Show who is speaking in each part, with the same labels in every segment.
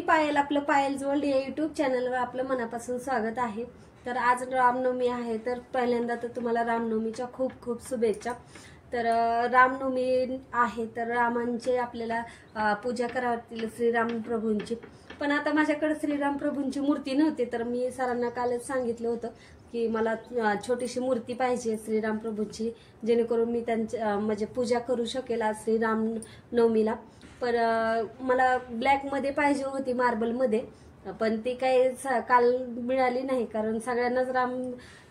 Speaker 1: पायल, आपलं piles world या YouTube चॅनलवर आपलं मनापासून स्वागत आहे। तर आज रामनवमी आहे, तर पहिल्यांदा तर तुम्हाला रामनवमीच्या खूप खूप शुभेच्छा। तर रामनवमी आहे तर रामांचे आपल्याला पूजा करावी श्रीराम प्रभूंची। पण आता माझ्याकडे श्रीराम प्रभूंची मूर्ती नव्हती, तर मी सरांना कालच सांगितलं होतं की मला छोटीशी मूर्ती पाहिजे श्रीराम प्रभूंची, जेणेकरून मी त्यांच्या म्हणजे पूजा करू शकेल आज श्रीराम नवमीला। पर मला ब्लॅक मध्ये पाहिजे होती, मार्बल मध्ये, पण ती काही काल मिळाली नाही, कारण सगळ्यांनाच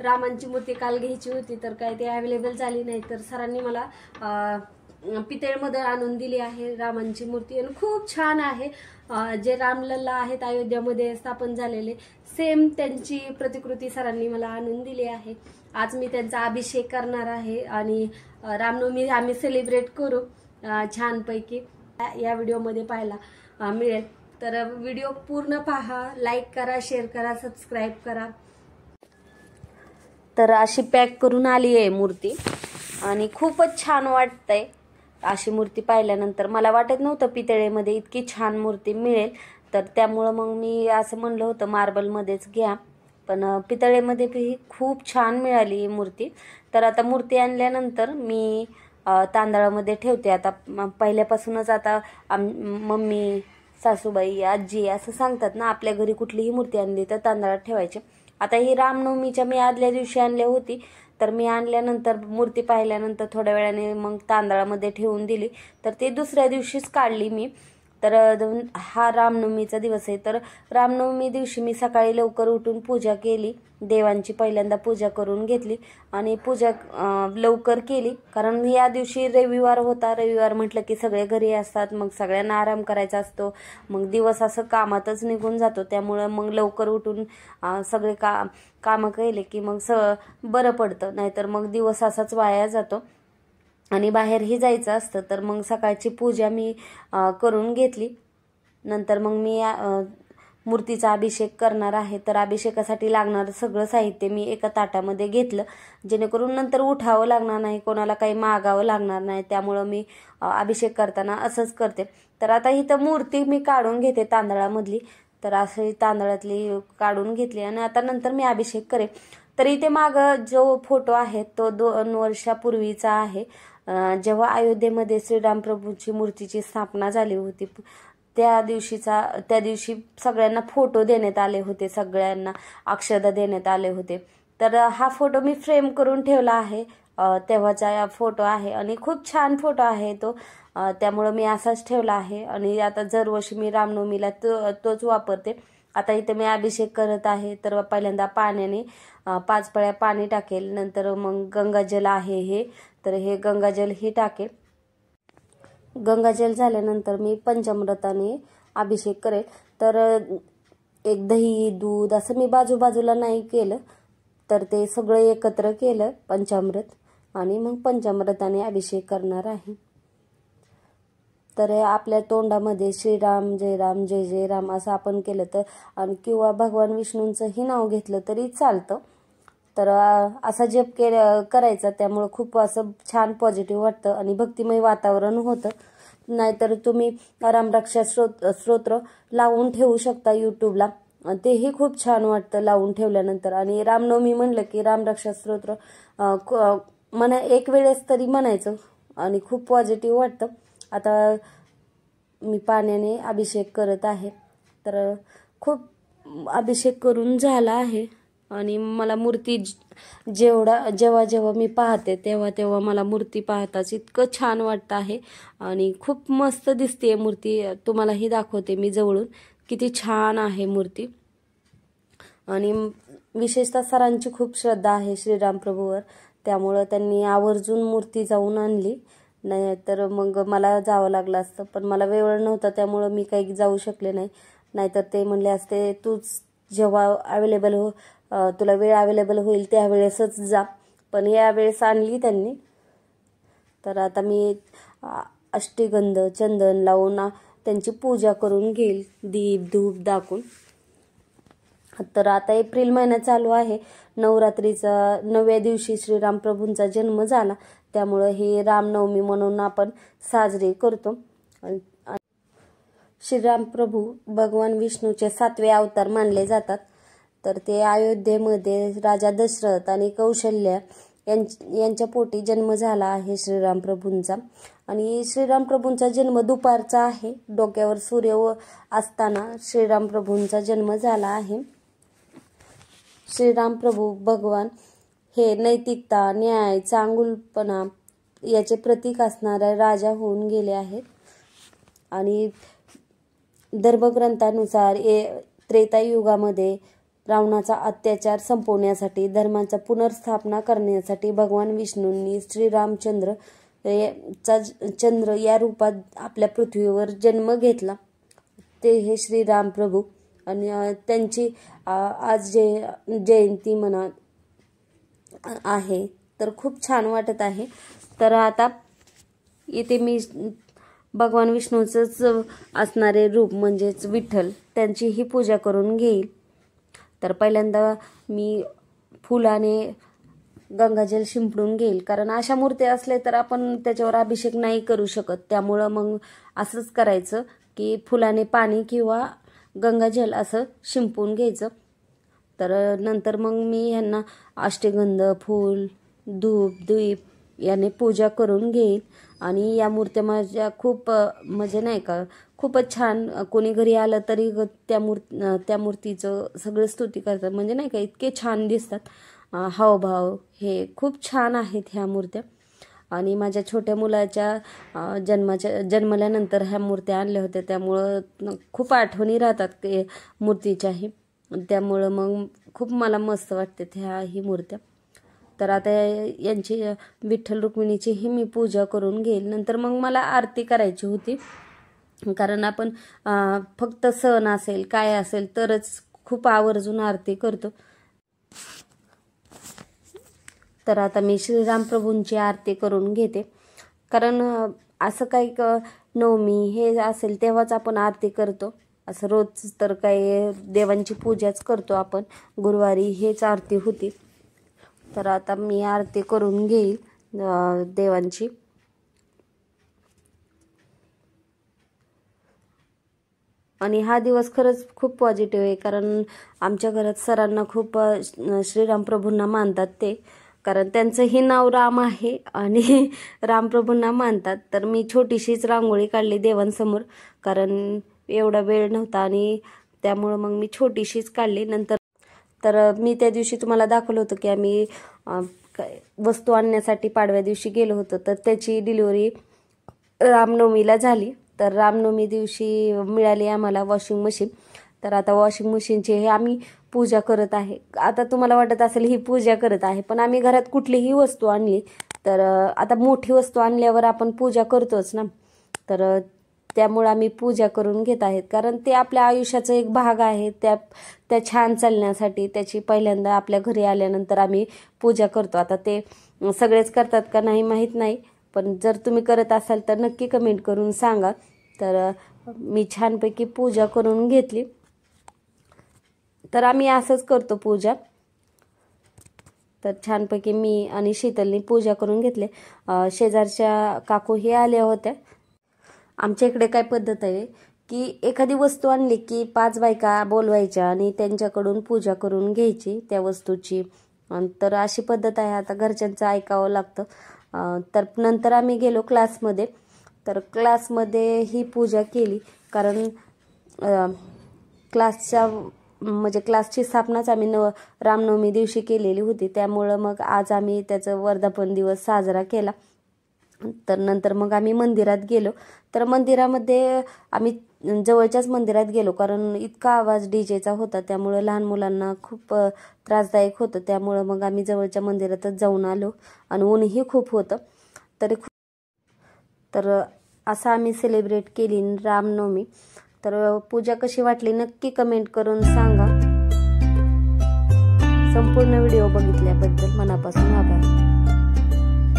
Speaker 1: रामांची मूर्ती काल घ्यायची होती, तर काय ती अवेलेबल झाली नाही। तर सरांनी मला पितळमध्ये आणून दिली आहे रामांची मूर्ती, आणि खूप छान आहे। जे रामलल्ला आहेत अयोध्यामध्ये स्थापन झालेले, सेम त्यांची प्रतिकृती सरांनी मला आणून दिली आहे। आज मी त्यांचा अभिषेक करणार आहे आणि रामनवमी आम्ही सेलिब्रेट करू छानपैकी। या व्हिडिओमध्ये पाहायला मिळेल, तर व्हिडिओ पूर्ण पहा, लाईक करा, शेअर करा, सबस्क्राईब करा। तर अशी पॅक करून आली आहे मूर्ती आणि खूपच छान वाटतंय अशी मूर्ती पाहिल्यानंतर। मला वाटत नव्हतं पितळेमध्ये इतकी छान मूर्ती मिळेल, तर त्यामुळं मग मी असं म्हणलं होतं मार्बलमध्येच घ्या, पण पितळेमध्ये ही खूप छान मिळाली ही मूर्ती। तर आता मूर्ती आणल्यानंतर मी तांदळामध्ये ठेवते। आता पहिल्यापासूनच आता मम्मी, सासूबाई, आजी असं सांगतात ना, आपल्या घरी कुठलीही मूर्ती आणली तर तांदळात ठेवायची। आता ही रामनवमीच्या मी आदल्या दिवशी आणली होती, तर मी आणल्यानंतर मूर्ती पाहिल्यानंतर थोड्या वेळाने मग तांदळामध्ये ठेवून दिली, तर ते दुसऱ्या दिवशीच काढली मी। तर हा रामनवमीचा दिवस आहे, तर रामनवमी दिवशी मी सकाळी लवकर उठून पूजा केली, देवांची पहिल्यांदा पूजा करून घेतली आणि पूजा लवकर केली, कारण या दिवशी रविवार होता। रविवार म्हटलं की सगळे घरी असतात, मग सगळ्यांना आराम करायचा असतो, मग दिवस असं कामातच निघून जातो। त्यामुळं मग लवकर उठून सगळे कामं केले की मग बरं पडतं, नाहीतर मग दिवस असाच वाया जातो आणि बाहेरही जायचं असतं। तर मग सकाळची पूजा मी करून घेतली। नंतर मग मी मूर्तीचा अभिषेक करणार आहे, तर अभिषेकासाठी लागणारं सगळं साहित्य मी एका ताटामध्ये घेतलं, जेणेकरून नंतर उठावं लागणार नाही, कोणाला काही मागावं लागणार नाही। त्यामुळं मी अभिषेक करताना असंच करते। तर आता इथं मूर्ती मी काढून घेते तांदळामधली, तर अशी तांदळातली काढून घेतली आणि आता नंतर मी अभिषेक करेन। तर इथे मागं जो फोटो आहे तो 2 वर्षापूर्वीचा आहे, जेव्हा अयोध्येमध्ये श्रीराम प्रभूंची मूर्तीची स्थापना झाली होती, त्या दिवशी सगळ्यांना फोटो देण्यात आले होते, सगळ्यांना अक्षदा देण्यात आले होते। तर हा फोटो मी फ्रेम करून ठेवला आहे, तेव्हाचा फोटो आहे आणि खूप छान फोटो आहे तो, त्यामुळं मी असाच ठेवला आहे आणि आता दरवर्षी मी रामनवमीला तोच वापरते। आता इथे मी अभिषेक करत आहे, तर पहिल्यांदा पाण्याने 5 पळ्या पाणी टाकेल, नंतर मग गंगाजल आहे हे, तर हे गंगाजल ही टाकेल। गंगाजल झाल्यानंतर मी पंचामृताने अभिषेक करेल। तर एक दही, दूध असं मी बाजूबाजूला नाही केलं, तर ते सगळं एकत्र केलं पंचामृत, आणि मग पंचामृताने अभिषेक करणार आहे। तर आपल्या तोंडामध्ये श्रीराम जय राम जय जय राम असं आपण केलं तर, आणि किंवा भगवान विष्णूंचंही नाव घेतलं तरी चालतं। तर असा जप करायचा, त्यामुळे खूप असं छान पॉझिटिव्ह वाटतं आणि भक्तिमय वातावरण होतं। नाहीतर तुम्ही रामरक्षा स्तोत्र लावून ठेवू शकता यूट्यूबला, तेही खूप छान वाटतं लावून ठेवल्यानंतर। आणि रामनवमी म्हणलं की रामरक्षा स्तोत्र एक वेळेस तरी म्हणायचं आणि खूप पॉझिटिव्ह वाटतं। आता मी पाण्याने अभिषेक करत आहे, तर खूप अभिषेक करून झाला आहे आणि मला मूर्ती जेव्हा जेव्हा मी पाहते तेव्हा मला मूर्ती पाहताच इतकं छान वाटतं आहे आणि खूप मस्त दिसते मूर्ती। तुम्हालाही दाखवते मी जवळून, किती छान आहे मूर्ती। आणि विशेषतः सरांची खूप श्रद्धा आहे श्रीराम प्रभूवर, त्यामुळं त्यांनी आवर्जून मूर्ती जाऊन आणली, नाही तर मग मला जावं लागलं असतं, पण मला वेळ नव्हता, त्यामुळं मी काही जाऊ शकले नाही। नाहीतर ते म्हणले असते तूच जेव्हा तुला वेळ अवेलेबल होईल त्यावेळेसच जा, पण यावेळेस आणली त्यांनी। तर आता मी अष्टगंध चंदन लावून त्यांची पूजा करून घेईल, दीप धूप दाखवून। तर आता एप्रिल महिना चालू आहे, नवरात्रीचा 9व्या दिवशी श्रीराम प्रभूंचा जन्म झाला, त्यामुळे ही रामनवमी म्हणून आपण साजरी करतो। श्रीराम प्रभू भगवान विष्णूचे 7वे अवतार मानले जातात। तर ते अयोध्येमध्ये राजा दशरथ आणि कौशल्या यांच्या पोटी जन्म झाला आहे श्रीराम प्रभूंचा। आणि श्रीराम प्रभूंचा जन्म दुपारचा आहे, डोक्यावर सूर्य असताना श्रीराम प्रभूंचा जन्म झाला आहे। श्रीराम प्रभू भगवान हे नैतिकता, न्याय, चांगुलपणा याचे प्रतीक असणारे राजा होऊन गेले आहेत। आणि धर्मग्रंथानुसार त्रेतायुगामध्ये रावणाचा अत्याचार संपवण्यासाठी, धर्माचा पुनर्स्थापना करण्यासाठी भगवान विष्णूंनी श्रीरामचंद्र चंद्र या रूपात आपल्या पृथ्वीवर जन्म घेतला, ते हे श्रीराम प्रभू। आणि त्यांची आज जयंती म्हणा आहे, तर खूप छान वाटत आहे। तर आता इथे मी भगवान विष्णूचंच असणारे रूप म्हणजेच विठ्ठल त्यांची ही पूजा करून घेईल। तर पहिल्यांदा मी फुलाने गंगाजल शिंपडून घेईल, कारण अशा मूर्त्या असले तर आपण त्याच्यावर अभिषेक नाही करू शकत, त्यामुळं मग असंच करायचं की फुलाने पाणी किंवा गंगाजल असं शिंपून घ्यायचं। तर नंतर मग मी ह्यांना अष्टगंध, फूल, धूप, दीप याने पूजा करून घेईल। आणि या मूर्त्या माझ्या खूप म्हणजे नाही का खूपच छान, कोणी घरी आलं तरी त्या मूर्तीचं सगळं स्तुती करतात, म्हणजे नाही का इतके छान दिसतात, हावभाव हे खूप छान आहेत ह्या मूर्त्या। आणि छोट्या मुलाच्या जन्मल्यानंतर ह्या मूर्त्या आणल्या होत्या, त्यामुळं खूप आठवणी राहतात ते मूर्तीच्याही, त्यामुळं मग खूप मला मस्त वाटते ही मूर्त्या। तर आता यांची विठ्ठल रुक्मिणीचीही मी पूजा करून घेईल। नंतर मग मला आरती करायची होती, कारण आपण फक्त सण असेल काय असेल तरच खूप आवर्जून आरती करतो। तर आता मी श्रीराम प्रभूंची आरती करून घेते, कारण असं काही नवमी हे असेल तेव्हाच आपण आरती करतो, असं रोज तर काही देवांची पूजाच करतो आपण, गुरुवारी हेच आरती होती। तर आता मी आरती करून घेईल देवांची। आणि हा दिवस खरंच खूप पॉझिटिव्ह आहे, कारण आमच्या घरात सरांना खूप श्रीराम प्रभूंना मानतात ते, कारण त्यांचंही नाव राम आहे आणि रामप्रभूंना मानतात। तर मी छोटीशीच रांगोळी काढली देवांसमोर, कारण एवढा वेळ नव्हता आणि त्यामुळं मग मी छोटीशीच काढली। नंतर मी त्या दिवशी तुम्हाला दाखवलं होतं की आम्ही वस्तू आणण्यासाठी पाडव्या दिवशी गेलो होतो, तर त्याची डिलिव्हरी रामनवमीला झाली। तर रामनवमी दिवशी मिळाली आम्हाला वॉशिंग मशीन। तर आता वॉशिंग मशीनची हे आम्ही पूजा करत आहे। आता तुम्हाला वाटत असेल ही पूजा करत आहे, पण आम्ही घरात कुठलीही वस्तू आणली तर आता मोठी वस्तू आणल्यावर आपण पूजा करतोच ना, तर त्यामुळे आम्ही पूजा करून घेत आहेत, कारण ते आपल्या आयुष्याचा एक भाग आहे। त्या छान चालण्यासाठी त्याची पहिल्यांदा आपल्या घरी आल्यानंतर आम्ही पूजा करतो। आता ते सगळेच करतात का नाही माहीत नाही, पण जर तुम्ही करत असाल तर नक्की कमेंट करून सांगा। तर मी छानपैकी पूजा करून घेतली। तर आम्ही असंच करतो पूजा। तर छानपैकी मी आणि शीतलनी पूजा करून घेतले। शेजारच्या काकूही आल्या होत्या। आमच्या इकडे काय पद्धत आहे की एखादी वस्तू आणली की 5 बायका बोलवायच्या आणि त्यांच्याकडून पूजा करून घ्यायची त्या वस्तूची, तर अशी पद्धत आहे। आता घरच्यांचं ऐकावं लागतं। तर नंतर आम्ही गेलो क्लासमध्ये, तर क्लासमध्ये ही पूजा केली, कारण क्लासची स्थापनाच आम्ही रामनवमी दिवशी केलेली होती, त्यामुळं मग आज आम्ही त्याचा वर्धापन दिवस साजरा केला। तर नंतर मग आम्ही मंदिरात गेलो। तर मंदिरामध्ये आम्ही जवळच्याच मंदिरात गेलो, कारण इतका आवाज डीजेचा होता, त्यामुळं लहान मुलांना खूप त्रासदायक होतं, त्यामुळं मग आम्ही जवळच्या मंदिरातच जाऊन आलो। आणि ऊनही खूप होतं, तर असं आम्ही सेलिब्रेट केली रामनवमी। तर पूजा कशी वाटली नक्की कमेंट करून सांगा। संपूर्ण व्हिडिओ बघितल्याबद्दल मनापासून आभार।